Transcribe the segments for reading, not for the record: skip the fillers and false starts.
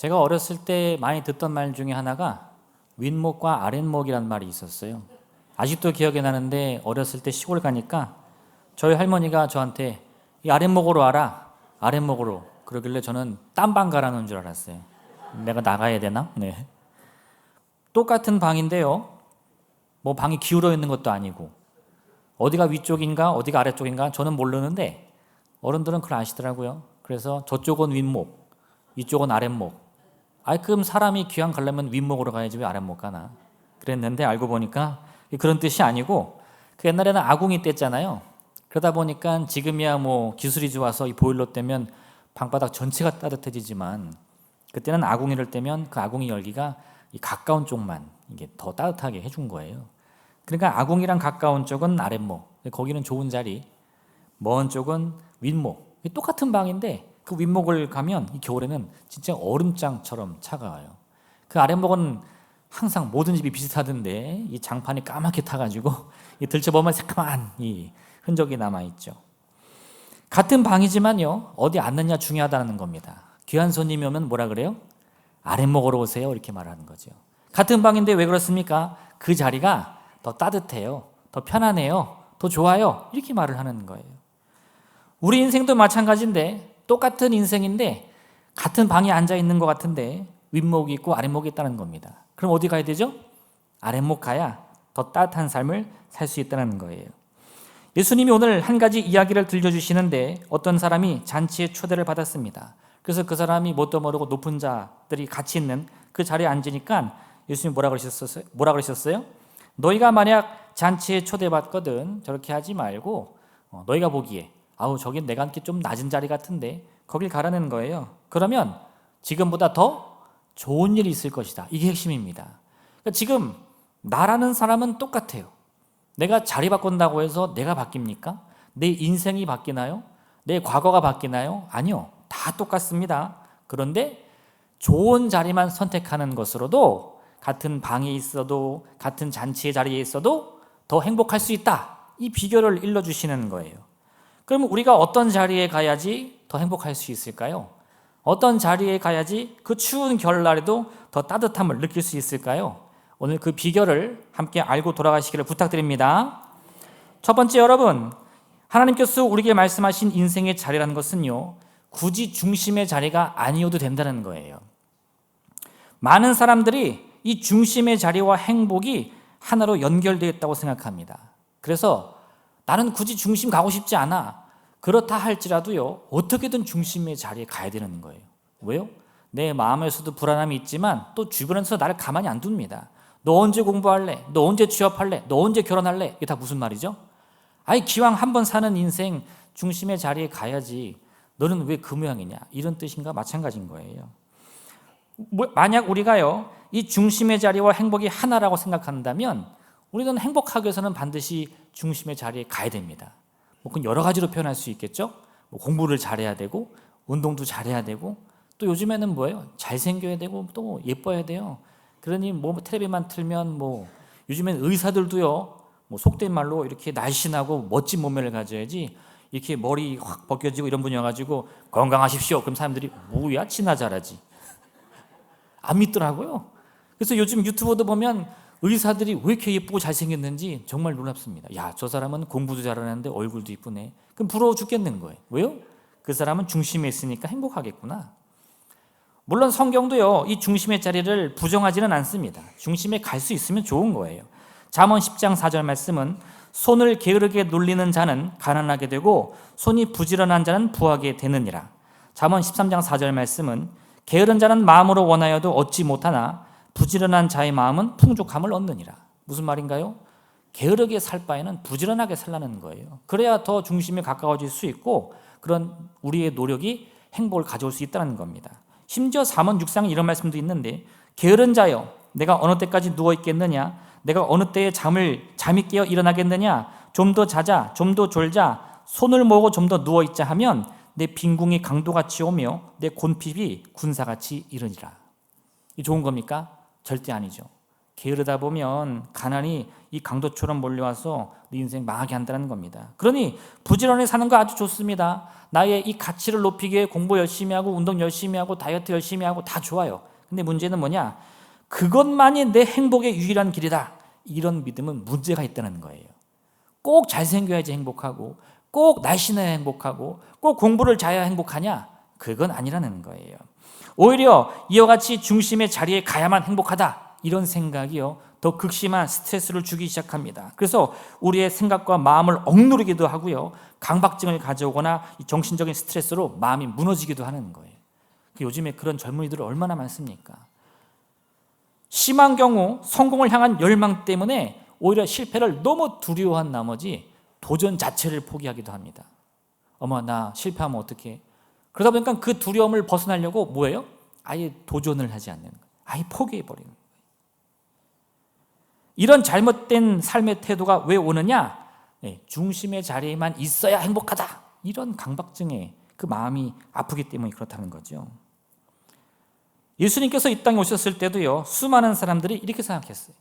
제가 어렸을 때 많이 듣던 말 중에 하나가 윗목과 아랫목이라는 말이 있었어요. 아직도 기억이 나는데 어렸을 때 시골 가니까 저희 할머니가 저한테 이 아랫목으로 와라, 아랫목으로 그러길래 저는 딴방 가라는 줄 알았어요. 내가 나가야 되나? 네. 똑같은 방인데요. 뭐 방이 기울어 있는 것도 아니고 어디가 위쪽인가 어디가 아래쪽인가 저는 모르는데 어른들은 그걸 아시더라고요. 그래서 저쪽은 윗목, 이쪽은 아랫목. 그럼 사람이 귀양 가려면 윗목으로 가야지 왜 아랫목 가나? 그랬는데 알고 보니까 그런 뜻이 아니고 그 옛날에는 아궁이 뗐잖아요. 그러다 보니까 지금이야 뭐 기술이 좋아서 이 보일러 떼면 방바닥 전체가 따뜻해지지만 그때는 아궁이를 떼면 그 아궁이 열기가 이 가까운 쪽만 이게 더 따뜻하게 해준 거예요. 그러니까 아궁이랑 가까운 쪽은 아랫목, 거기는 좋은 자리, 먼 쪽은 윗목. 똑같은 방인데 그 윗목을 가면 이 겨울에는 진짜 얼음장처럼 차가워요. 그 아랫목은 항상 모든 집이 비슷하던데 이 장판이 까맣게 타가지고 들춰보면 새까만 이 흔적이 남아있죠. 같은 방이지만요, 어디 앉느냐 중요하다는 겁니다. 귀한 손님이 오면 뭐라 그래요? 아랫목으로 오세요 이렇게 말하는 거죠. 같은 방인데 왜 그렇습니까? 그 자리가 더 따뜻해요, 더 편안해요, 더 좋아요 이렇게 말을 하는 거예요. 우리 인생도 마찬가지인데 똑같은 인생인데 같은 방에 앉아 있는 것 같은데 윗목이 있고 아랫목이 있다는 겁니다. 그럼 어디 가야 되죠? 아랫목 가야 더 따뜻한 삶을 살 수 있다는 거예요. 예수님이 오늘 한 가지 이야기를 들려주시는데 어떤 사람이 잔치에 초대를 받았습니다. 그래서 그 사람이 뭣도 모르고 높은 자들이 같이 있는 그 자리에 앉으니까 예수님이 뭐라 그러셨어요? 너희가 만약 잔치에 초대받거든 저렇게 하지 말고 너희가 보기에 저긴 내가 앉기 좀 낮은 자리 같은데 거길 가라는 거예요. 그러면 지금보다 더 좋은 일이 있을 것이다. 이게 핵심입니다. 그러니까 지금 나라는 사람은 똑같아요. 내가 자리 바꾼다고 해서 내가 바뀝니까? 내 인생이 바뀌나요? 내 과거가 바뀌나요? 아니요. 다 똑같습니다. 그런데 좋은 자리만 선택하는 것으로도 같은 방에 있어도 같은 잔치의 자리에 있어도 더 행복할 수 있다. 이 비결을 일러주시는 거예요. 그럼 우리가 어떤 자리에 가야지 더 행복할 수 있을까요? 어떤 자리에 가야지 그 추운 겨울날에도 더 따뜻함을 느낄 수 있을까요? 오늘 그 비결을 함께 알고 돌아가시기를 부탁드립니다. 첫 번째, 여러분, 하나님께서 우리에게 말씀하신 인생의 자리라는 것은요, 굳이 중심의 자리가 아니어도 된다는 거예요. 많은 사람들이 이 중심의 자리와 행복이 하나로 연결되어 있다고 생각합니다. 그래서 나는 굳이 중심 가고 싶지 않아. 그렇다 할지라도요, 어떻게든 중심의 자리에 가야 되는 거예요. 왜요? 내 마음에서도 불안함이 있지만 또 주변에서 나를 가만히 안 둡니다. 너 언제 공부할래? 너 언제 취업할래? 너 언제 결혼할래? 이게 다 무슨 말이죠? 기왕 한 번 사는 인생 중심의 자리에 가야지 너는 왜 그 모양이냐? 이런 뜻인가 마찬가지인 거예요. 만약 우리가요, 이 중심의 자리와 행복이 하나라고 생각한다면 우리는 행복하기 위해서는 반드시 중심의 자리에 가야 됩니다. 그건 여러 가지로 표현할 수 있겠죠. 공부를 잘해야 되고 운동도 잘해야 되고 또 요즘에는 뭐예요? 잘생겨야 되고 또 예뻐야 돼요. 그러니 텔레비만 틀면 요즘엔 의사들도요, 속된 말로 이렇게 날씬하고 멋진 몸매를 가져야지 이렇게 머리 확 벗겨지고 이런 분이 와가지고 건강하십시오. 그럼 사람들이 뭐야? 지나 잘하지. 안 믿더라고요. 그래서 요즘 유튜버도 보면 의사들이 왜 이렇게 예쁘고 잘생겼는지 정말 놀랍습니다. 저 사람은 공부도 잘하는데 얼굴도 이쁘네. 그럼 부러워 죽겠는 거예요. 왜요? 그 사람은 중심에 있으니까 행복하겠구나. 물론 성경도요, 이 중심의 자리를 부정하지는 않습니다. 중심에 갈 수 있으면 좋은 거예요. 잠언 10장 4절 말씀은 손을 게으르게 놀리는 자는 가난하게 되고 손이 부지런한 자는 부하게 되느니라. 잠언 13장 4절 말씀은 게으른 자는 마음으로 원하여도 얻지 못하나 부지런한 자의 마음은 풍족함을 얻느니라. 무슨 말인가요? 게으르게 살 바에는 부지런하게 살라는 거예요. 그래야 더 중심에 가까워질 수 있고 그런 우리의 노력이 행복을 가져올 수 있다는 겁니다. 심지어 잠언 6장에 이런 말씀도 있는데 게으른 자여 내가 어느 때까지 누워있겠느냐? 내가 어느 때에 잠이 깨어 일어나겠느냐? 좀 더 자자, 좀 더 졸자, 손을 모으고 좀 더 누워있자 하면 내 빈궁이 강도같이 오며 내 곤핍이 군사같이 이르니라. 이 좋은 겁니까? 절대 아니죠. 게으르다 보면 가난이 이 강도처럼 몰려와서 네 인생 망하게 한다는 겁니다. 그러니 부지런히 사는 거 아주 좋습니다. 나의 이 가치를 높이기 위해 공부 열심히 하고 운동 열심히 하고 다이어트 열심히 하고 다 좋아요. 근데 문제는 뭐냐? 그것만이 내 행복의 유일한 길이다. 이런 믿음은 문제가 있다는 거예요. 꼭 잘생겨야지 행복하고 꼭 날씬해야 행복하고 꼭 공부를 잘해야 행복하냐? 그건 아니라는 거예요. 오히려 이와 같이 중심의 자리에 가야만 행복하다. 이런 생각이요, 더 극심한 스트레스를 주기 시작합니다. 그래서 우리의 생각과 마음을 억누르기도 하고요, 강박증을 가져오거나 정신적인 스트레스로 마음이 무너지기도 하는 거예요. 요즘에 그런 젊은이들 얼마나 많습니까? 심한 경우 성공을 향한 열망 때문에 오히려 실패를 너무 두려워한 나머지 도전 자체를 포기하기도 합니다. 어머, 나 실패하면 어떡해? 그러다 보니까 그 두려움을 벗어나려고 뭐예요? 아예 도전을 하지 않는 거예요. 아예 포기해버리는 거예요. 이런 잘못된 삶의 태도가 왜 오느냐? 중심의 자리에만 있어야 행복하다. 이런 강박증에 그 마음이 아프기 때문에 그렇다는 거죠. 예수님께서 이 땅에 오셨을 때도요, 수많은 사람들이 이렇게 생각했어요.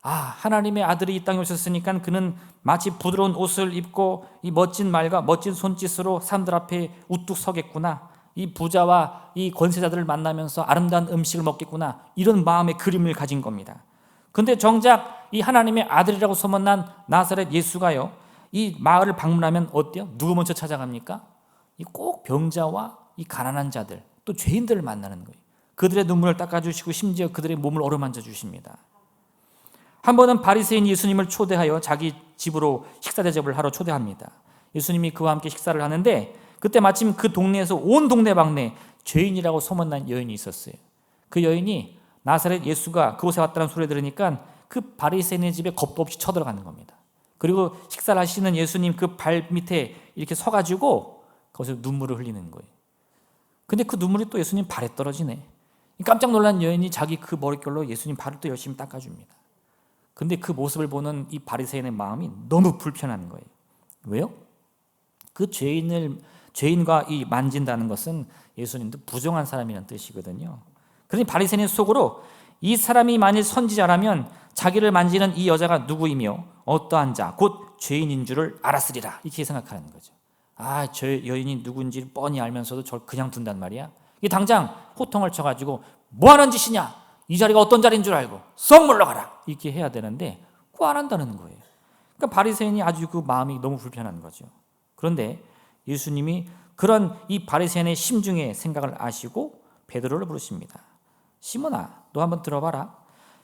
하나님의 아들이 이 땅에 오셨으니까 그는 마치 부드러운 옷을 입고 이 멋진 말과 멋진 손짓으로 사람들 앞에 우뚝 서겠구나. 이 부자와 이 권세자들을 만나면서 아름다운 음식을 먹겠구나. 이런 마음의 그림을 가진 겁니다. 근데 정작 이 하나님의 아들이라고 소문난 나사렛 예수가요, 이 마을을 방문하면 어때요? 누구 먼저 찾아갑니까? 꼭 병자와 이 가난한 자들, 또 죄인들을 만나는 거예요. 그들의 눈물을 닦아주시고 심지어 그들의 몸을 어루만져 주십니다. 한 번은 바리새인 예수님을 초대하여 자기 집으로 식사 대접을 하러 초대합니다. 예수님이 그와 함께 식사를 하는데 그때 마침 그 동네에서 온 동네방네 죄인이라고 소문난 여인이 있었어요. 그 여인이 나사렛 예수가 그곳에 왔다는 소리를 들으니까 그 바리새인의 집에 겁도 없이 쳐들어가는 겁니다. 그리고 식사를 하시는 예수님 그 발 밑에 이렇게 서가지고 거기서 눈물을 흘리는 거예요. 근데 그 눈물이 또 예수님 발에 떨어지네. 깜짝 놀란 여인이 자기 그 머릿결로 예수님 발을 또 열심히 닦아줍니다. 근데 그 모습을 보는 이 바리새인의 마음이 너무 불편한 거예요. 왜요? 그 죄인과 이 만진다는 것은 예수님도 부정한 사람이라는 뜻이거든요. 그러니 바리새인의 속으로 이 사람이 만일 선지자라면 자기를 만지는 이 여자가 누구이며 어떠한 자, 곧 죄인인 줄을 알았으리라. 이렇게 생각하는 거죠. 저 여인이 누군지 뻔히 알면서도 저를 그냥 둔단 말이야. 이 당장 호통을 쳐가지고 뭐 하는 짓이냐? 이 자리가 어떤 자리인 줄 알고 썩 물러가라. 이렇게 해야 되는데 그거 안 한다는 거예요. 그러니까 바리새인이 아주 그 마음이 너무 불편한 거죠. 그런데 예수님이 그런 이 바리새인의 심중의 생각을 아시고 베드로를 부르십니다. 시몬아, 너 한번 들어봐라.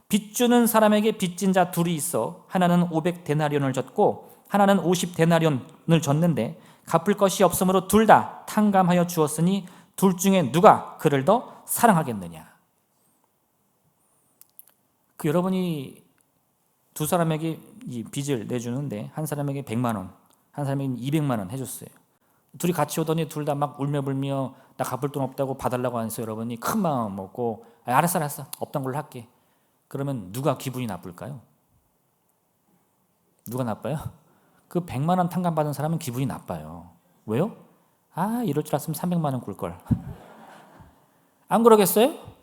빚주는 사람에게 빚진 자 둘이 있어. 하나는 500데나리온을 졌고 하나는 50데나리온을 졌는데 갚을 것이 없으므로 둘 다 탕감하여 주었으니 둘 중에 누가 그를 더 사랑하겠느냐? 여러분이 두 사람에게 이 빚을 내주는데 한 사람에게 100만 원, 한 사람에게 200만 원 해줬어요. 둘이 같이 오더니 둘 다 막 울며불며 나 갚을 돈 없다고 봐달라고 해서 여러분이 큰 마음 먹고 알았어 없던 걸로 할게. 그러면 누가 기분이 나쁠까요? 누가 나빠요? 그 100만 원 탕감받은 사람은 기분이 나빠요. 왜요? 이럴 줄 알았으면 300만 원 굴걸. 안 그러겠어요?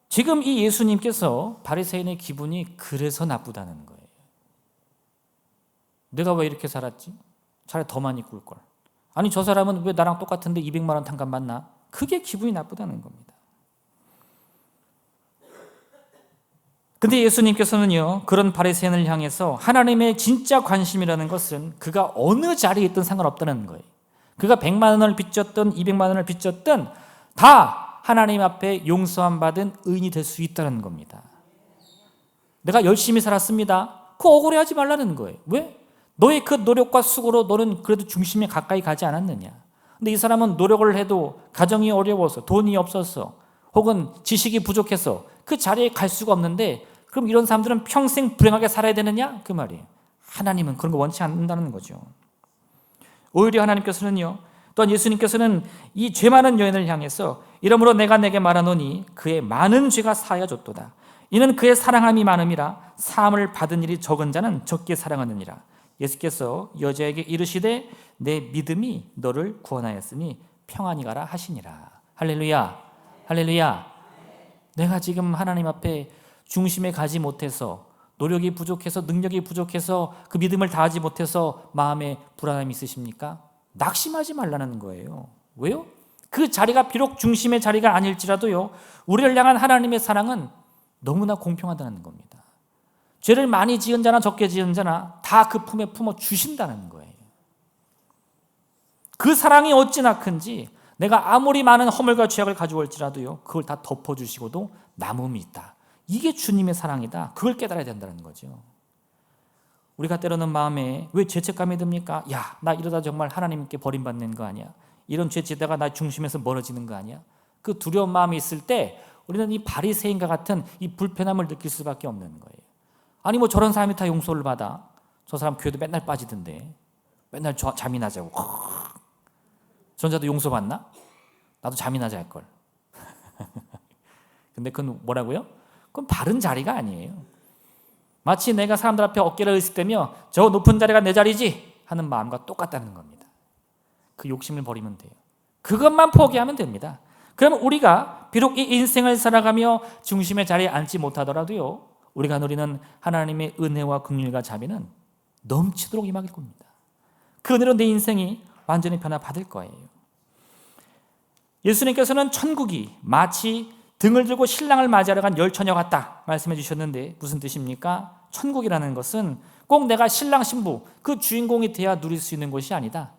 지금 이 예수님께서 바리새인의 기분이 그래서 나쁘다는 거예요. 내가 왜 이렇게 살았지? 차라리 더 많이 굴걸. 아니 저 사람은 왜 나랑 똑같은데 200만 원 탕감 받나? 그게 기분이 나쁘다는 겁니다. 근데 예수님께서는요, 그런 바리새인을 향해서 하나님의 진짜 관심이라는 것은 그가 어느 자리에 있든 상관없다는 거예요. 그가 100만 원을 빚졌든 200만 원을 빚졌든 다 하나님 앞에 용서함 받은 의인이 될 수 있다는 겁니다. 내가 열심히 살았습니다. 그거 억울해하지 말라는 거예요. 왜? 너의 그 노력과 수고로 너는 그래도 중심에 가까이 가지 않았느냐. 근데 이 사람은 노력을 해도 가정이 어려워서 돈이 없어서 혹은 지식이 부족해서 그 자리에 갈 수가 없는데 그럼 이런 사람들은 평생 불행하게 살아야 되느냐? 그 말이에요. 하나님은 그런 거 원치 않는다는 거죠. 오히려 하나님께서는요, 또한 예수님께서는 이 죄 많은 여인을 향해서 이러므로 내가 내게 말하노니 그의 많은 죄가 사하여졌도다. 이는 그의 사랑함이 많음이라 사함을 받은 일이 적은 자는 적게 사랑하느니라. 예수께서 여자에게 이르시되 내 믿음이 너를 구원하였으니 평안히 가라 하시니라. 할렐루야, 할렐루야. 내가 지금 하나님 앞에 중심에 가지 못해서, 노력이 부족해서, 능력이 부족해서, 그 믿음을 다하지 못해서 마음에 불안함이 있으십니까? 낙심하지 말라는 거예요. 왜요? 그 자리가 비록 중심의 자리가 아닐지라도요, 우리를 향한 하나님의 사랑은 너무나 공평하다는 겁니다. 죄를 많이 지은 자나 적게 지은 자나 다 그 품에 품어 주신다는 거예요. 그 사랑이 어찌나 큰지, 내가 아무리 많은 허물과 죄악을 가져올지라도요, 그걸 다 덮어주시고도 남음이 있다. 이게 주님의 사랑이다. 그걸 깨달아야 된다는 거죠. 우리가 때로는 마음에 왜 죄책감이 듭니까? 야, 나 이러다 정말 하나님께 버림받는 거 아니야? 이런 죄 지다가 나 중심에서 멀어지는 거 아니야? 그 두려운 마음이 있을 때 우리는 이 바리새인과 같은 이 불편함을 느낄 수밖에 없는 거예요. 아니 뭐 저런 사람이 다 용서를 받아? 저 사람 교회도 맨날 빠지던데, 맨날 잠이나 자고. 전자도 용서받나? 나도 잠이나 잘걸. 근데 그건 뭐라고요? 그건 바른 자리가 아니에요. 마치 내가 사람들 앞에 어깨를 으쓱대며 저 높은 자리가 내 자리지 하는 마음과 똑같다는 겁니다. 그 욕심을 버리면 돼요. 그것만 포기하면 됩니다. 그럼 우리가 비록 이 인생을 살아가며 중심의 자리에 앉지 못하더라도요, 우리가 누리는 하나님의 은혜와 긍휼과 자비는 넘치도록 임하길 겁니다. 그 은혜로 내 인생이 완전히 변화받을 거예요. 예수님께서는 천국이 마치 등을 들고 신랑을 맞이하러 간 열처녀 같다 말씀해 주셨는데, 무슨 뜻입니까? 천국이라는 것은 꼭 내가 신랑 신부 그 주인공이 돼야 누릴 수 있는 곳이 아니다.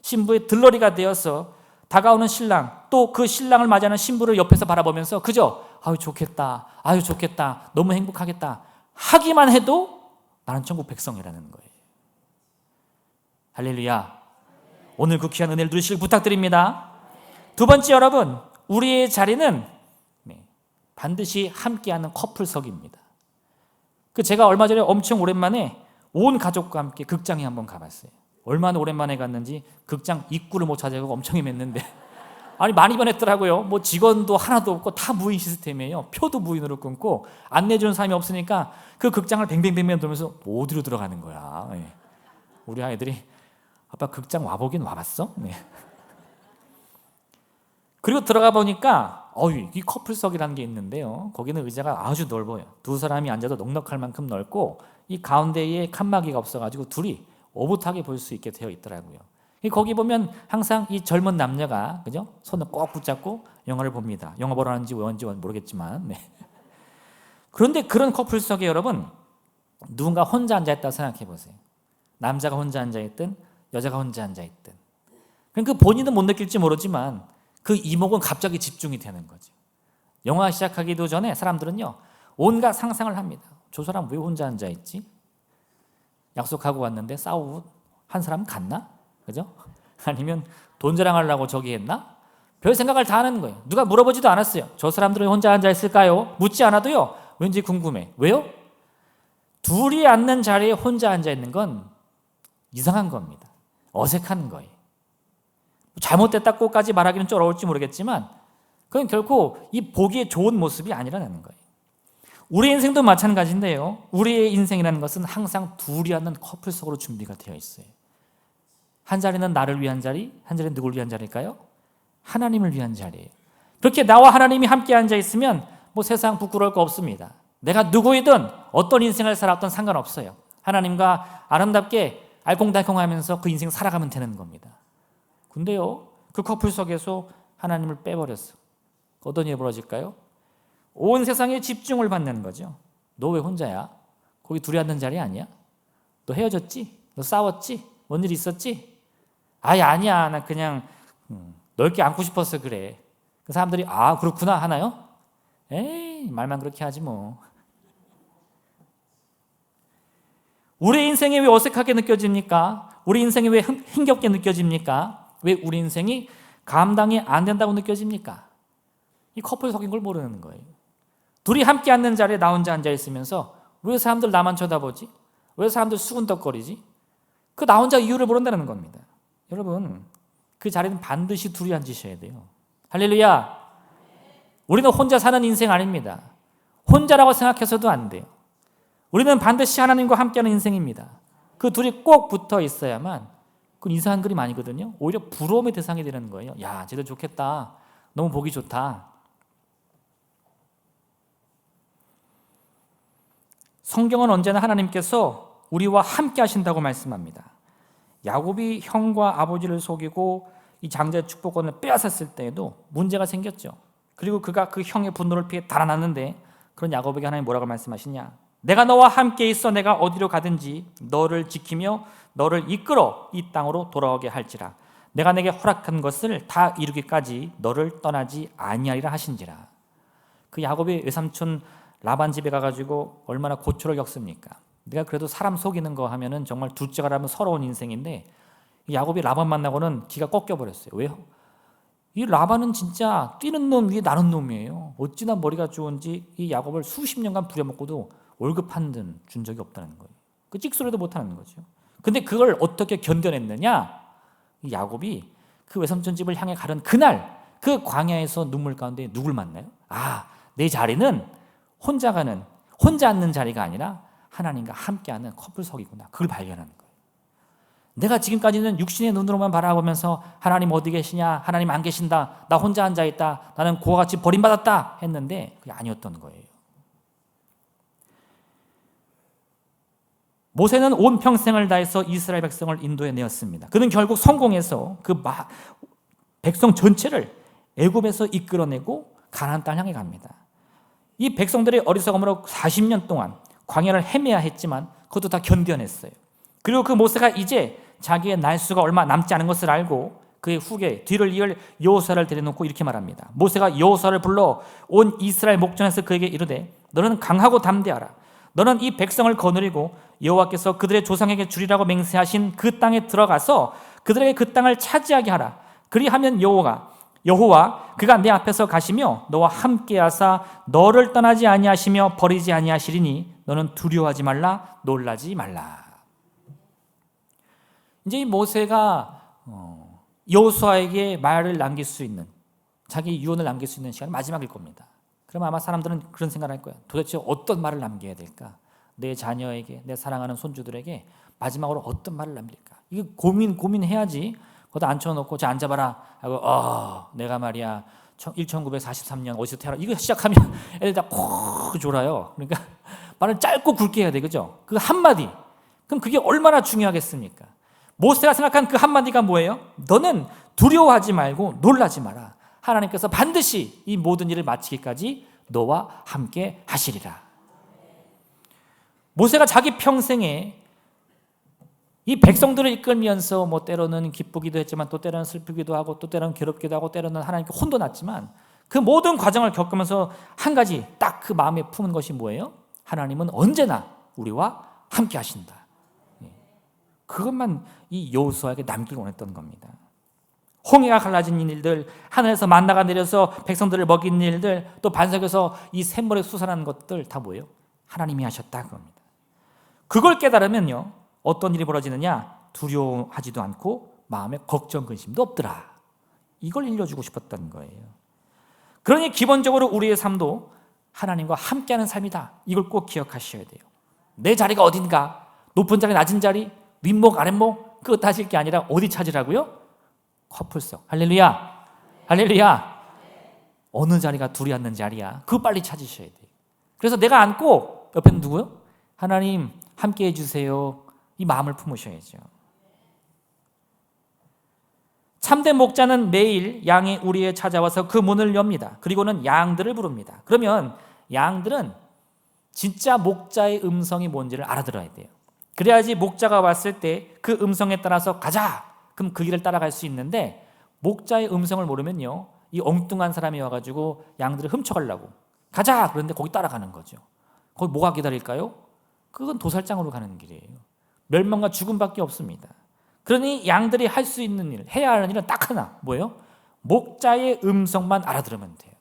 신부의 들러리가 되어서 다가오는 신랑, 또 그 신랑을 맞이하는 신부를 옆에서 바라보면서 그저 아유 좋겠다, 아유 좋겠다, 너무 행복하겠다 하기만 해도 나는 천국 백성이라는 거예요. 할렐루야. 오늘 그 귀한 은혜를 누리시길 부탁드립니다. 두 번째, 여러분, 우리의 자리는 반드시 함께하는 커플석입니다. 제가 얼마 전에 엄청 오랜만에 온 가족과 함께 극장에 한번 가봤어요. 얼마나 오랜만에 갔는지 극장 입구를 못 찾아가고 엄청 헤맸는데 아니 많이 변했더라고요. 뭐 직원도 하나도 없고 다 무인 시스템이에요. 표도 무인으로 끊고 안내주는 사람이 없으니까 그 극장을 뱅뱅뱅뱅 돌면서 어디로 들어가는 거야. 우리 아이들이 아빠 극장 와보긴 와봤어? 그리고 들어가 보니까 이 커플석이라는 게 있는데요, 거기는 의자가 아주 넓어요. 두 사람이 앉아도 넉넉할 만큼 넓고 이 가운데에 칸막이가 없어가지고 둘이 오붓하게 볼 수 있게 되어 있더라고요. 거기 보면 항상 이 젊은 남녀가 그죠? 손을 꼭 붙잡고 영화를 봅니다. 영화 보러 하는지 왜인지 모르겠지만. 그런데 그런 커플석에 여러분, 누군가 혼자 앉아있다고 생각해 보세요. 남자가 혼자 앉아있든 여자가 혼자 앉아있든, 그 본인은 못 느낄지 모르지만 그 이목은 갑자기 집중이 되는 거죠. 영화 시작하기도 전에 사람들은요, 온갖 상상을 합니다. 저 사람 왜 혼자 앉아있지? 약속하고 왔는데 싸우고 한 사람 갔나? 그죠? 아니면 돈 자랑하려고 저기 했나? 별 생각을 다 하는 거예요. 누가 물어보지도 않았어요. 저 사람들은 혼자 앉아있을까요? 묻지 않아도요, 왠지 궁금해. 왜요? 둘이 앉는 자리에 혼자 앉아있는 건 이상한 겁니다. 어색한 거예요. 잘못됐다고까지 말하기는 좀 어려울지 모르겠지만 그건 결코 이 보기에 좋은 모습이 아니라는 거예요. 우리 인생도 마찬가지인데요, 우리의 인생이라는 것은 항상 둘이 앉는 커플석으로 준비가 되어 있어요. 한 자리는 나를 위한 자리, 한 자리는 누굴 위한 자리일까요? 하나님을 위한 자리예요. 그렇게 나와 하나님이 함께 앉아있으면 뭐 세상 부끄러울 거 없습니다. 내가 누구이든 어떤 인생을 살았든 상관없어요. 하나님과 아름답게 알콩달콩하면서 그 인생 살아가면 되는 겁니다. 근데요, 그 커플석에서 하나님을 빼버렸어. 어떤 일이 벌어질까요? 온 세상에 집중을 받는 거죠. 너 왜 혼자야? 거기 둘이 앉는 자리 아니야? 너 헤어졌지? 너 싸웠지? 뭔 일 있었지? 아니야. 나 그냥 넓게 안고 싶어서 그래. 그 사람들이 그렇구나 하나요? 에이, 말만 그렇게 하지 뭐. 우리 인생이 왜 어색하게 느껴집니까? 우리 인생이 왜 힘겹게 느껴집니까? 왜 우리 인생이 감당이 안 된다고 느껴집니까? 이 커플석인 걸 모르는 거예요. 둘이 함께 앉는 자리에 나 혼자 앉아있으면서 왜 사람들 나만 쳐다보지? 왜 사람들 수군덕거리지? 그 나 혼자 이유를 모른다는 겁니다. 여러분, 그 자리는 반드시 둘이 앉으셔야 돼요. 할렐루야. 우리는 혼자 사는 인생 아닙니다. 혼자라고 생각해서도 안 돼요. 우리는 반드시 하나님과 함께하는 인생입니다. 그 둘이 꼭 붙어 있어야만, 그건 이상한 그림 아니거든요. 오히려 부러움의 대상이 되는 거예요. 야, 쟤들 좋겠다. 너무 보기 좋다. 성경은 언제나 하나님께서 우리와 함께 하신다고 말씀합니다. 야곱이 형과 아버지를 속이고 이 장자의 축복권을 빼앗았을 때에도 문제가 생겼죠. 그리고 그가 그 형의 분노를 피해 달아났는데, 그런 야곱에게 하나님 뭐라고 말씀하시냐? 내가 너와 함께 있어 내가 어디로 가든지 너를 지키며 너를 이끌어 이 땅으로 돌아오게 할지라. 내가 내게 허락한 것을 다 이루기까지 너를 떠나지 아니하리라 하신지라. 그 야곱이 외삼촌 라반 집에 가가지고 얼마나 고초를 겪습니까? 내가 그래도 사람 속이는 거 하면은 정말 둘째가 라면 서러운 인생인데, 야곱이 라반 만나고는 기가 꺾여버렸어요. 왜요? 이 라반은 진짜 뛰는 놈 위에 나는 놈이에요. 어찌나 머리가 좋은지 이 야곱을 수십 년간 부려먹고도 월급 한 푼 준 적이 없다는 거예요. 그 찍소리도 못하는 거죠. 근데 그걸 어떻게 견뎌냈느냐? 이 야곱이 그 외삼촌 집을 향해 가는 그날 그 광야에서 눈물 가운데 누굴 만나요? 내 자리는 혼자 앉는 자리가 아니라 하나님과 함께하는 커플석이구나. 그걸 발견하는 거예요. 내가 지금까지는 육신의 눈으로만 바라보면서 하나님 어디 계시냐, 하나님 안 계신다, 나 혼자 앉아있다, 나는 고와 같이 버림받았다 했는데 그게 아니었던 거예요. 모세는 온 평생을 다해서 이스라엘 백성을 인도해 내었습니다. 그는 결국 성공해서 그 백성 전체를 애굽에서 이끌어내고 가나안 땅 향해 갑니다. 이 백성들의 어리석음으로 40년 동안 광야를 헤매야 했지만 그것도 다 견뎌냈어요. 그리고 그 모세가 이제 자기의 날수가 얼마 남지 않은 것을 알고 그의 후계 뒤를 이을 여호수아를 데려놓고 이렇게 말합니다. 모세가 여호수아를 불러 온 이스라엘 목전에서 그에게 이르되 너는 강하고 담대하라. 너는 이 백성을 거느리고 여호와께서 그들의 조상에게 주리라고 맹세하신 그 땅에 들어가서 그들에게 그 땅을 차지하게 하라. 그리하면 여호와 그가 내 앞에서 가시며 너와 함께하사 너를 떠나지 아니하시며 버리지 아니하시리니 너는 두려워하지 말라, 놀라지 말라. 이제 이 모세가 여호수아에게 말을 남길 수 있는, 자기 유언을 남길 수 있는 시간이 마지막일 겁니다. 그러면 아마 사람들은 그런 생각을 할 거예요. 도대체 어떤 말을 남겨야 될까? 내 자녀에게, 내 사랑하는 손주들에게 마지막으로 어떤 말을 남길까? 이거 고민해야지. 거기다 앉혀놓고 자 앉아봐라 하고 내가 말이야 1943년 어디서 태어나 이거 시작하면 애들 다 콕 졸아요. 그러니까 말을 짧고 굵게 해야 돼, 그죠? 그 한마디, 그럼 그게 얼마나 중요하겠습니까? 모세가 생각한 그 한마디가 뭐예요? 너는 두려워하지 말고 놀라지 마라. 하나님께서 반드시 이 모든 일을 마치기까지 너와 함께 하시리라. 모세가 자기 평생에 이 백성들을 이끌면서 뭐 때로는 기쁘기도 했지만 또 때로는 슬프기도 하고 또 때로는 괴롭기도 하고 때로는 하나님께 혼도 났지만 그 모든 과정을 겪으면서 한 가지 딱 그 마음에 품은 것이 뭐예요? 하나님은 언제나 우리와 함께 하신다. 그것만 이 여호수아에게 남기를 원했던 겁니다. 홍해가 갈라진 일들, 하늘에서 만나가 내려서 백성들을 먹인 일들, 또 반석에서 이 샘물에 솟아난 것들 다 뭐예요? 하나님이 하셨다 그겁니다. 그걸 깨달으면요 어떤 일이 벌어지느냐? 두려워하지도 않고 마음에 걱정 근심도 없더라. 이걸 일러주고 싶었던 거예요. 그러니 기본적으로 우리의 삶도 하나님과 함께하는 삶이다. 이걸 꼭 기억하셔야 돼요. 내 자리가 어딘가, 높은 자리 낮은 자리, 윗목 아랫목 그거 따질 게 아니라 어디 찾으라고요? 커플석. 할렐루야. 할렐루야. 어느 자리가 둘이 앉는 자리야. 그거 빨리 찾으셔야 돼요. 그래서 내가 앉고 옆에는 누구요? 하나님 함께 해주세요. 이 마음을 품으셔야죠. 참된 목자는 매일 양의 우리에 찾아와서 그 문을 엽니다. 그리고는 양들을 부릅니다. 그러면 양들은 진짜 목자의 음성이 뭔지를 알아들어야 돼요. 그래야지 목자가 왔을 때 그 음성에 따라서 가자! 그럼 그 길을 따라갈 수 있는데 목자의 음성을 모르면요 이 엉뚱한 사람이 와가지고 양들을 훔쳐가려고 가자! 그런데 거기 따라가는 거죠. 거기 뭐가 기다릴까요? 그건 도살장으로 가는 길이에요. 멸망과 죽음밖에 없습니다. 그러니 양들이 할 수 있는 일, 해야 하는 일은 딱 하나, 뭐예요? 목자의 음성만 알아들으면 돼요.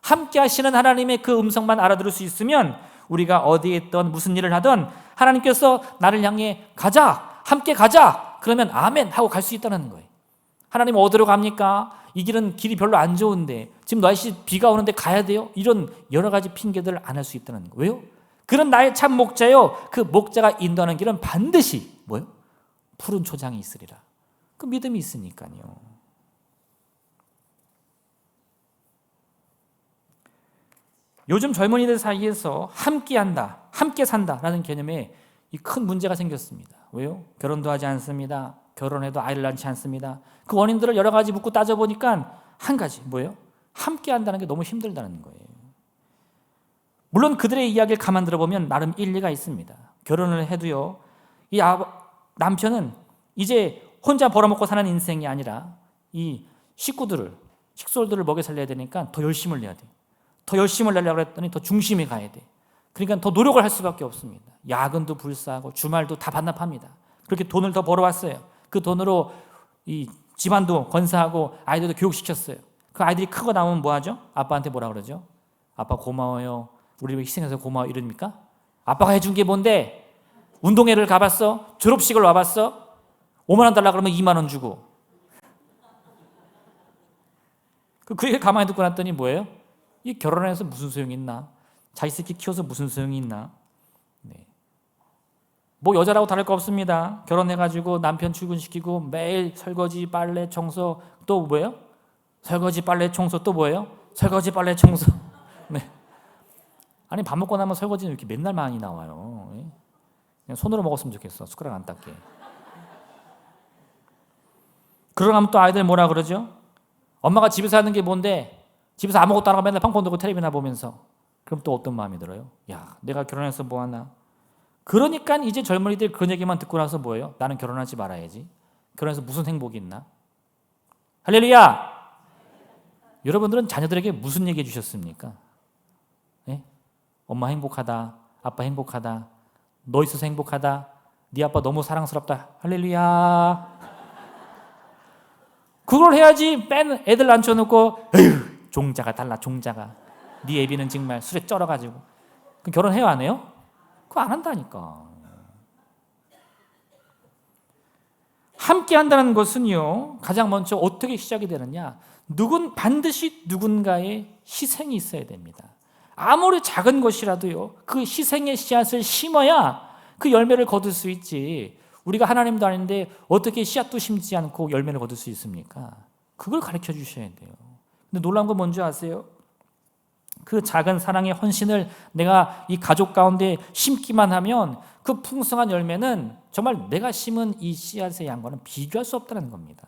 함께 하시는 하나님의 그 음성만 알아들을 수 있으면 우리가 어디에 있든 무슨 일을 하든 하나님께서 나를 향해 가자, 함께 가자, 그러면 아멘 하고 갈 수 있다는 거예요. 하나님 어디로 갑니까? 이 길이 별로 안 좋은데 지금 날씨 비가 오는데 가야 돼요? 이런 여러 가지 핑계들을 안 할 수 있다는 거예요. 왜요? 그런 나의 참 목자요, 그 목자가 인도하는 길은 반드시 뭐예요? 푸른 초장이 있으리라. 그 믿음이 있으니까요. 요즘 젊은이들 사이에서 함께한다, 함께 산다라는 개념에 이 큰 문제가 생겼습니다. 왜요? 결혼도 하지 않습니다. 결혼해도 아이를 낳지 않습니다. 그 원인들을 여러 가지 묻고 따져보니까 한 가지, 뭐예요? 함께한다는 게 너무 힘들다는 거예요. 물론 그들의 이야기를 가만 들어보면 나름 일리가 있습니다. 결혼을 해도요, 이 남편은 이제 혼자 벌어먹고 사는 인생이 아니라 이 식솔들을 먹여 살려야 되니까 더 열심을 내야 돼. 더 열심을 내려고 했더니 더 중심에 가야 돼. 그러니까 더 노력을 할 수밖에 없습니다. 야근도 불사하고 주말도 다 반납합니다. 그렇게 돈을 더 벌어왔어요. 그 돈으로 이 집안도 건사하고 아이들도 교육시켰어요. 그 아이들이 크고 나오면 뭐 하죠? 아빠한테 뭐라 그러죠? 아빠 고마워요. 우리 희생해서 고마워 이러니까? 아빠가 해준 게 뭔데? 운동회를 가봤어? 졸업식을 와봤어? 5만 원 달라 그러면 2만 원 주고. 그 얘기 가만히 듣고 났더니 뭐예요? 이 결혼해서 무슨 소용이 있나? 자식 새끼 키워서 무슨 소용이 있나? 네. 뭐 여자라고 다를 거 없습니다. 결혼해가지고 남편 출근시키고 매일 설거지, 빨래, 청소 또 뭐예요? 설거지, 빨래, 청소 또 뭐예요? 설거지, 빨래, 청소. 네. 아니 밥 먹고 나면 설거지는 이렇게 맨날 많이 나와요. 그냥 손으로 먹었으면 좋겠어. 숟가락 안 닦게. 그러고 나면 또 아이들 뭐라 그러죠? 엄마가 집에서 하는 게 뭔데? 집에서 아무것도 안 하고 맨날 펑펑 들고 텔레비나 보면서. 그럼 또 어떤 마음이 들어요? 야, 내가 결혼해서 뭐 하나? 그러니까 이제 젊은이들 그런 얘기만 듣고 나서 뭐예요? 나는 결혼하지 말아야지. 결혼해서 무슨 행복이 있나? 할렐루야! 여러분들은 자녀들에게 무슨 얘기 해주셨습니까? 네? 엄마 행복하다. 아빠 행복하다. 너 있어서 행복하다. 네 아빠 너무 사랑스럽다. 할렐루야! 그걸 해야지 뺀 애들 앉혀놓고 에휴 종자가 달라 종자가 네 애비는 정말 술에 쩔어가지고 그럼 결혼해요 안 해요? 그거 안 한다니까. 함께 한다는 것은요 가장 먼저 어떻게 시작이 되느냐 반드시 누군가의 희생이 있어야 됩니다. 아무리 작은 것이라도요 그 희생의 씨앗을 심어야 그 열매를 거둘 수 있지. 우리가 하나님도 아닌데 어떻게 씨앗도 심지 않고 열매를 거둘 수 있습니까? 그걸 가르쳐 주셔야 돼요. 근데 놀라운 건 뭔지 아세요? 그 작은 사랑의 헌신을 내가 이 가족 가운데 심기만 하면 그 풍성한 열매는 정말 내가 심은 이 씨앗의 양과는 비교할 수 없다는 겁니다.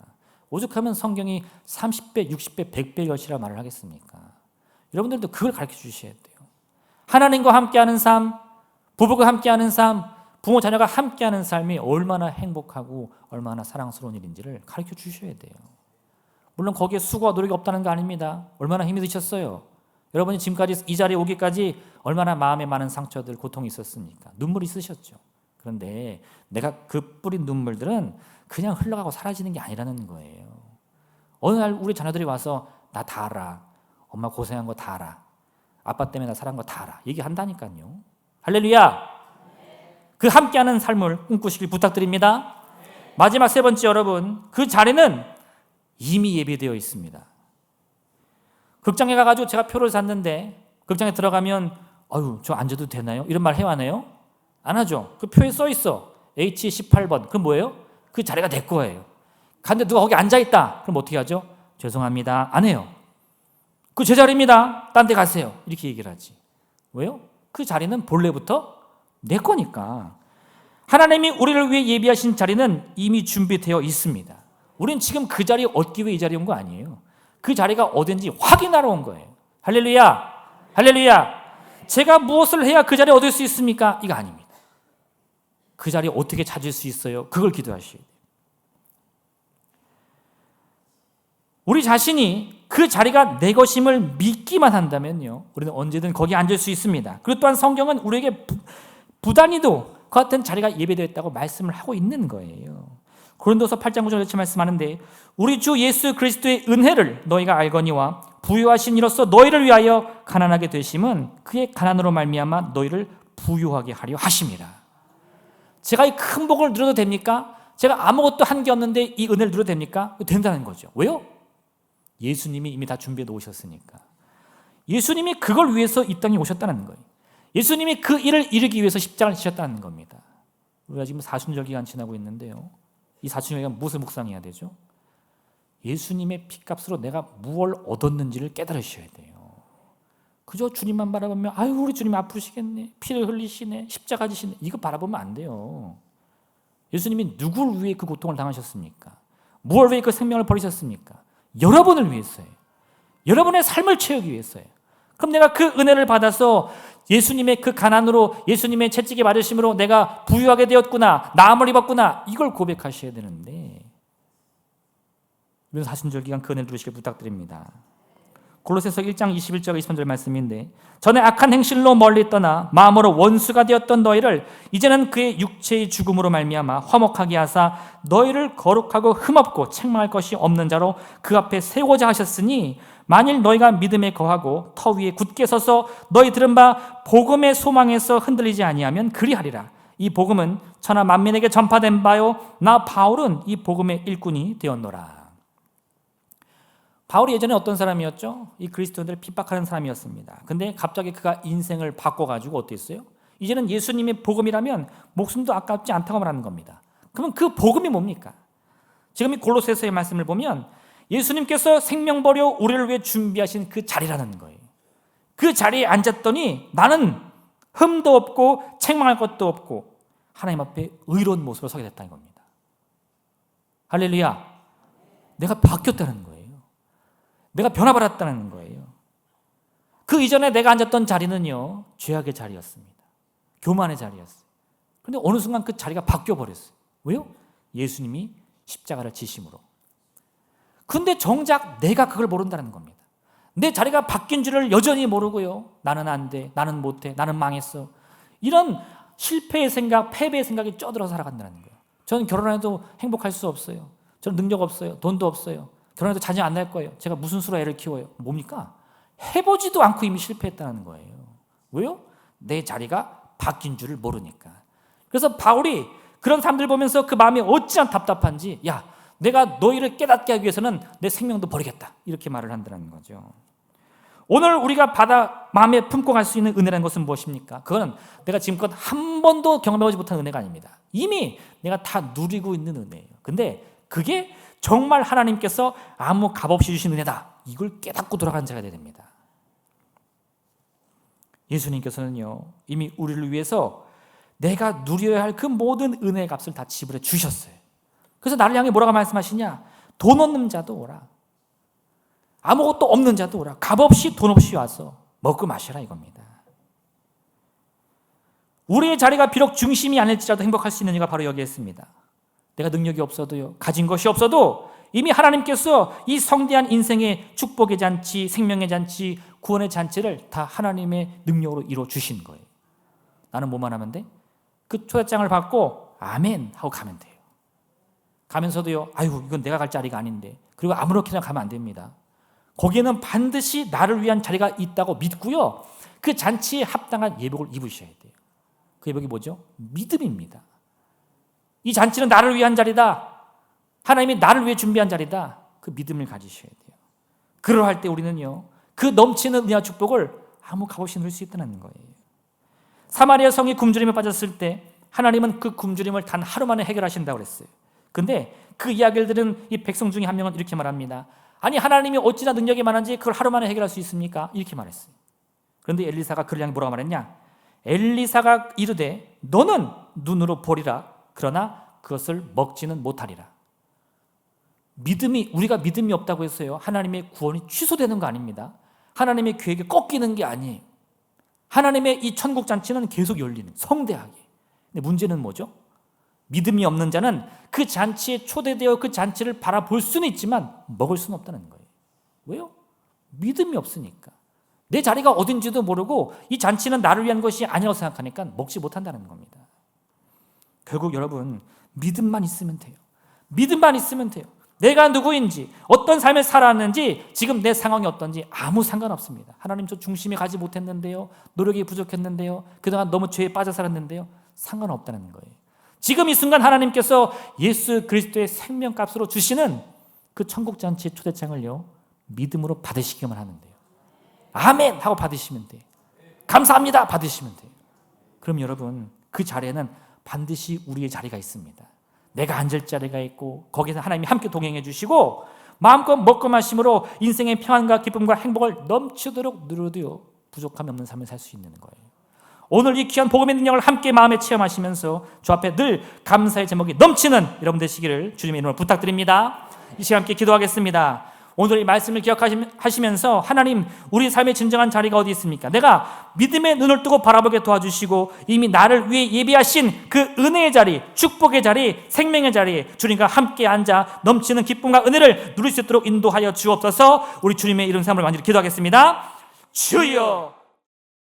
오죽하면 성경이 30배, 60배, 100배 것이라 말을 하겠습니까? 여러분들도 그걸 가르쳐 주셔야 돼요. 하나님과 함께하는 삶, 부부가 함께하는 삶, 부모 자녀가 함께하는 삶이 얼마나 행복하고 얼마나 사랑스러운 일인지를 가르쳐 주셔야 돼요. 물론 거기에 수고와 노력이 없다는 거 아닙니다. 얼마나 힘이 드셨어요. 여러분이 지금까지 이 자리에 오기까지 얼마나 마음에 많은 상처들, 고통이 있었습니까? 눈물이 있으셨죠. 그런데 내가 그 뿌린 눈물들은 그냥 흘러가고 사라지는 게 아니라는 거예요. 어느 날 우리 자녀들이 와서 나 다 알아. 엄마 고생한 거 다 알아. 아빠 때문에 나 살은 거 다 알아. 얘기한다니까요. 할렐루야. 그 함께하는 삶을 꿈꾸시길 부탁드립니다. 마지막 세 번째 여러분, 그 자리는 이미 예비되어 있습니다. 극장에 가가지고 제가 표를 샀는데 극장에 들어가면 아유 저 앉아도 되나요? 이런 말 해야 하나요? 안 하죠. 그 표에 써 있어. H18번. 그건 뭐예요? 그 자리가 내 거예요. 갔는데 누가 거기 앉아있다. 그럼 어떻게 하죠? 죄송합니다. 안 해요. 그 제 자리입니다. 딴 데 가세요. 이렇게 얘기를 하지. 왜요? 그 자리는 본래부터 내 거니까. 하나님이 우리를 위해 예비하신 자리는 이미 준비되어 있습니다. 우리는 지금 그 자리 얻기 위해 이 자리에 온 거 아니에요. 그 자리가 어딘지 확인하러 온 거예요. 할렐루야. 할렐루야. 제가 무엇을 해야 그 자리에 얻을 수 있습니까? 이거 아닙니다. 그 자리 어떻게 찾을 수 있어요? 그걸 기도하셔야 돼요. 우리 자신이 그 자리가 내 것임을 믿기만 한다면요, 우리는 언제든 거기 앉을 수 있습니다. 그리고 또한 성경은 우리에게 부단히도 그 같은 자리가 예배되어 있다고 말씀을 하고 있는 거예요. 고린도서 8장 9절 이렇게 말씀하는데 우리 주 예수 그리스도의 은혜를 너희가 알거니와 부유하신 이로써 너희를 위하여 가난하게 되심은 그의 가난으로 말미암아 너희를 부유하게 하려 하심이라. 제가 이 큰 복을 누려도 됩니까? 제가 아무것도 한 게 없는데 이 은혜를 누려도 됩니까? 된다는 거죠. 왜요? 예수님이 이미 다 준비해 놓으셨으니까. 예수님이 그걸 위해서 이 땅에 오셨다는 거예요. 예수님이 그 일을 이루기 위해서 십자가를 지셨다는 겁니다. 우리가 지금 사순절 기간 지나고 있는데요, 이 사순절 기간 무엇을 묵상해야 되죠? 예수님의 피값으로 내가 무엇을 얻었는지를 깨달으셔야 돼요. 그저 주님만 바라보면 아유 우리 주님 아프시겠네, 피를 흘리시네, 십자가 지시네, 이거 바라보면 안 돼요. 예수님이 누구를 위해 그 고통을 당하셨습니까? 무엇을 위해 그 생명을 버리셨습니까? 여러분을 위해서예요. 여러분의 삶을 채우기 위해서예요. 그럼 내가 그 은혜를 받아서 예수님의 그 가난으로, 예수님의 채찍에 맞으심으로 내가 부유하게 되었구나, 나음을 입었구나, 이걸 고백하셔야 되는데, 이런 사순절기간 그 은혜를 누리시길 부탁드립니다. 골로새서 1장 21절 23절 말씀인데, 전에 악한 행실로 멀리 떠나 마음으로 원수가 되었던 너희를 이제는 그의 육체의 죽음으로 말미암아 화목하게 하사 너희를 거룩하고 흠없고 책망할 것이 없는 자로 그 앞에 세우고자 하셨으니, 만일 너희가 믿음에 거하고 터 위에 굳게 서서 너희 들은 바 복음의 소망에서 흔들리지 아니하면 그리하리라. 이 복음은 천하 만민에게 전파된 바요 나 바울은 이 복음의 일꾼이 되었노라. 바울이 예전에 어떤 사람이었죠? 이 그리스도인들을 핍박하는 사람이었습니다. 근데 갑자기 그가 인생을 바꿔가지고 어땠어요? 이제는 예수님의 복음이라면 목숨도 아깝지 않다고 말하는 겁니다. 그러면 그 복음이 뭡니까? 지금 이 골로새서의 말씀을 보면 예수님께서 생명 버려 우리를 위해 준비하신 그 자리라는 거예요. 그 자리에 앉았더니 나는 흠도 없고 책망할 것도 없고 하나님 앞에 의로운 모습으로 서게 됐다는 겁니다. 할렐루야. 내가 바뀌었다는 거예요. 내가 변화받았다는 거예요. 그 이전에 내가 앉았던 자리는요, 죄악의 자리였습니다. 교만의 자리였어요. 그런데 어느 순간 그 자리가 바뀌어버렸어요. 왜요? 예수님이 십자가를 지심으로. 근데 정작 내가 그걸 모른다는 겁니다. 내 자리가 바뀐 줄을 여전히 모르고요, 나는 안 돼, 나는 못해, 나는 망했어, 이런 실패의 생각, 패배의 생각이 쪄들어 살아간다는 거예요. 저는 결혼해도 행복할 수 없어요. 저는 능력 없어요. 돈도 없어요. 결혼해도 자녀 안 낳을 거예요. 제가 무슨 수로 애를 키워요? 뭡니까? 해보지도 않고 이미 실패했다는 거예요. 왜요? 내 자리가 바뀐 줄을 모르니까. 그래서 바울이 그런 사람들 보면서 그 마음이 어찌나 답답한지, 야, 내가 너희를 깨닫게 하기 위해서는 내 생명도 버리겠다, 이렇게 말을 한다는 거죠. 오늘 우리가 마음에 품고 갈 수 있는 은혜라는 것은 무엇입니까? 그거는 내가 지금껏 한 번도 경험해보지 못한 은혜가 아닙니다. 이미 내가 다 누리고 있는 은혜예요. 근데 그게 정말 하나님께서 아무 값없이 주신 은혜다, 이걸 깨닫고 돌아간 자가 되어야 됩니다. 예수님께서는요, 이미 우리를 위해서 내가 누려야 할 그 모든 은혜의 값을 다 지불해 주셨어요. 그래서 나를 향해 뭐라고 말씀하시냐? 돈 없는 자도 오라, 아무것도 없는 자도 오라, 값없이 돈 없이 와서 먹고 마시라, 이겁니다. 우리의 자리가 비록 중심이 아닐지라도 행복할 수 있는 이유가 바로 여기에 있습니다. 내가 능력이 없어도요, 가진 것이 없어도 이미 하나님께서 이 성대한 인생의 축복의 잔치, 생명의 잔치, 구원의 잔치를 다 하나님의 능력으로 이루어 주신 거예요. 나는 뭐만 하면 돼? 그 초대장을 받고 아멘 하고 가면 돼요. 가면서도요, 아유 이건 내가 갈 자리가 아닌데, 그리고 아무렇게나 가면 안 됩니다. 거기에는 반드시 나를 위한 자리가 있다고 믿고요, 그 잔치에 합당한 예복을 입으셔야 돼요. 그 예복이 뭐죠? 믿음입니다. 이 잔치는 나를 위한 자리다, 하나님이 나를 위해 준비한 자리다, 그 믿음을 가지셔야 돼요. 그러할 때 우리는요, 그 넘치는 은혜와 축복을 아무 값없이 누릴 수 있다는 거예요. 사마리아 성이 굶주림에 빠졌을 때 하나님은 그 굶주림을 단 하루 만에 해결하신다고 그랬어요. 근데 그 이야기를 들은 이 백성 중에 한 명은 이렇게 말합니다. 아니 하나님이 어찌나 능력이 많은지 그걸 하루 만에 해결할 수 있습니까? 이렇게 말했어요. 그런데 엘리사가 그를 향해 뭐라고 말했냐? 엘리사가 이르되 너는 눈으로 보리라, 그러나 그것을 먹지는 못하리라. 우리가 믿음이 없다고 해서요, 하나님의 구원이 취소되는 거 아닙니다. 하나님의 계획이 꺾이는 게 아니에요. 하나님의 이 천국 잔치는 계속 열리는, 성대하게. 근데 문제는 뭐죠? 믿음이 없는 자는 그 잔치에 초대되어 그 잔치를 바라볼 수는 있지만 먹을 수는 없다는 거예요. 왜요? 믿음이 없으니까. 내 자리가 어딘지도 모르고 이 잔치는 나를 위한 것이 아니라고 생각하니까 먹지 못한다는 겁니다. 결국 여러분, 믿음만 있으면 돼요. 믿음만 있으면 돼요. 내가 누구인지, 어떤 삶을 살아왔는지, 지금 내 상황이 어떤지 아무 상관없습니다. 하나님 저 중심에 가지 못했는데요, 노력이 부족했는데요, 그동안 너무 죄에 빠져 살았는데요, 상관없다는 거예요. 지금 이 순간 하나님께서 예수 그리스도의 생명값으로 주시는 그 천국잔치의 초대장을요, 믿음으로 받으시기만 하면 돼요. 아멘 하고 받으시면 돼요. 감사합니다 받으시면 돼요. 그럼 여러분, 그 자리에는 반드시 우리의 자리가 있습니다. 내가 앉을 자리가 있고, 거기서 하나님이 함께 동행해 주시고, 마음껏 먹고 마심으로 인생의 평안과 기쁨과 행복을 넘치도록 누려도요, 부족함이 없는 삶을 살 수 있는 거예요. 오늘 이 귀한 복음의 능력을 함께 마음에 체험하시면서 주 앞에 늘 감사의 제목이 넘치는 여러분 되시기를 주님의 이름으로 부탁드립니다. 이 시간 함께 기도하겠습니다. 오늘 이 말씀을 기억하시면서 하나님, 우리 삶의 진정한 자리가 어디 있습니까? 내가 믿음의 눈을 뜨고 바라보게 도와주시고 이미 나를 위해 예비하신 그 은혜의 자리, 축복의 자리, 생명의 자리에 주님과 함께 앉아 넘치는 기쁨과 은혜를 누릴 수 있도록 인도하여 주옵소서. 우리 주님의 이름 삼을 완전히 기도하겠습니다. 주여